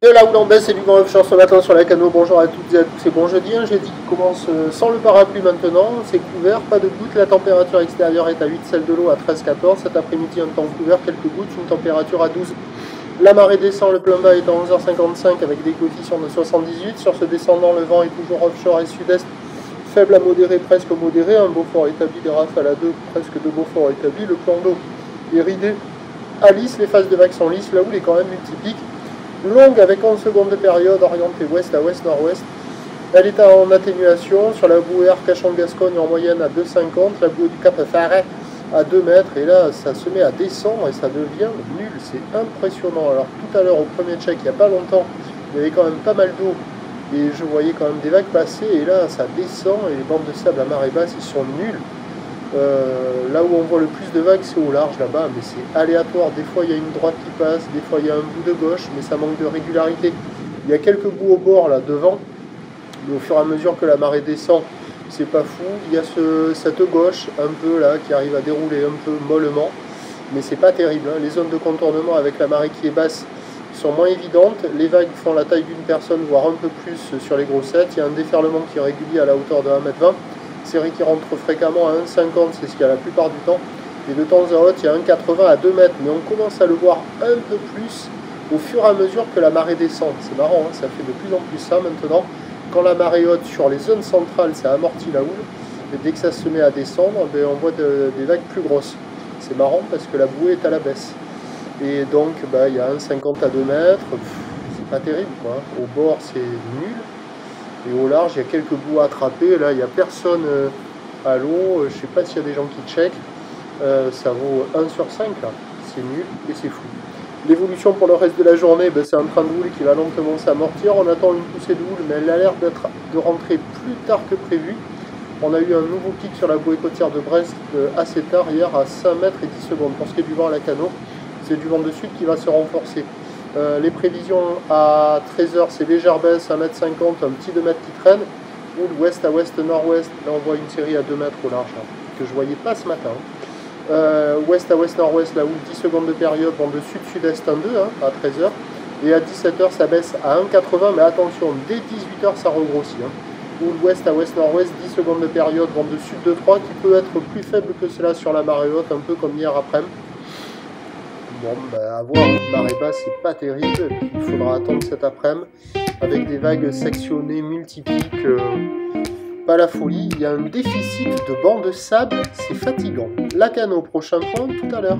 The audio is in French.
De la hollandaise et du vent offshore ce matin sur la canot. Bonjour à toutes et à tous et bon jeudi. Un jeudi qui commence sans le parapluie maintenant. C'est couvert, pas de gouttes. La température extérieure est à 8, celle de l'eau à 13-14. Cet après-midi, un temps couvert, quelques gouttes, une température à 12. La marée descend, le plein bas est à 11h55 avec des coefficients de 78. Sur ce descendant, le vent est toujours offshore et sud-est. Faible à modéré, presque modéré. Un Beaufort établi, des rafales à 2, presque 2 Beaufort établis. Le plan d'eau est ridé à lisse. Les phases de vagues sont lisses. La houle est quand même multiplique. Longue avec 11 secondes de période, orientée ouest à ouest-nord-ouest. Elle est en atténuation sur la bouée Arcachon-Gascogne en moyenne à 2,50, la bouée du Cap Ferret à 2 mètres, et là ça se met à descendre et ça devient nul, c'est impressionnant. Alors tout à l'heure au premier check, il n'y a pas longtemps, il y avait quand même pas mal d'eau et je voyais quand même des vagues passer, et là ça descend et les bandes de sable à marée basse ils sont nuls. Là où on voit le plus de vagues, c'est au large là-bas, mais c'est aléatoire. Des fois, il y a une droite qui passe, des fois, il y a un bout de gauche, mais ça manque de régularité. Il y a quelques bouts au bord là devant, mais au fur et à mesure que la marée descend, c'est pas fou. Il y a cette gauche un peu là qui arrive à dérouler un peu mollement, mais c'est pas terrible. Les zones de contournement avec la marée qui est basse sont moins évidentes. Les vagues font la taille d'une personne, voire un peu plus sur les grossettes. Il y a un déferlement qui est régulier à la hauteur de 1,20 m. Série qui rentre fréquemment à 1,50, c'est ce qu'il y a la plupart du temps. Et de temps à autre, il y a 1,80 à 2 mètres. Mais on commence à le voir un peu plus au fur et à mesure que la marée descend. C'est marrant, hein, ça fait de plus en plus ça maintenant. Quand la marée haute sur les zones centrales, ça amortit la houle. Et dès que ça se met à descendre, on voit des vagues plus grosses. C'est marrant parce que la bouée est à la baisse. Et donc, il y a 1,50 à 2 mètres. C'est pas terrible, quoi. Au bord, c'est nul. Et au large, il y a quelques bouts à attraper. Là, il n'y a personne à l'eau. Je ne sais pas s'il y a des gens qui checkent. Ça vaut 1 sur 5, là. C'est nul et c'est fou. L'évolution pour le reste de la journée, c'est un train de houle qui va lentement s'amortir. On attend une poussée de houle, mais elle a l'air de rentrer plus tard que prévu. On a eu un nouveau pic sur la bouée côtière de Brest assez tard, hier, à 5 mètres et 10 secondes. Pour ce qui est du vent à la canot, c'est du vent de sud qui va se renforcer. Les prévisions à 13h, c'est légère baisse, 1,50 m, un petit 2 mètres qui traîne. Houle ouest à ouest-nord-ouest, là on voit une série à 2 mètres au large, que je ne voyais pas ce matin. Ouest à ouest-nord-ouest, la houle 10 secondes de période, vent de sud-sud-est 1,2 à 13h. Et à 17h, ça baisse à 1,80, mais attention, dès 18h, ça regrossit. Houle ouest à ouest-nord-ouest, 10 secondes de période, vent de sud de 3, qui peut être plus faible que cela sur la marée haute, un peu comme hier après-midi. Bon, à voir, marée basse, c'est pas terrible. Il faudra attendre cet après-midi avec des vagues sectionnées multipliques. Pas la folie. Il y a un déficit de bancs de sable, c'est fatigant. La canot, prochain point tout à l'heure.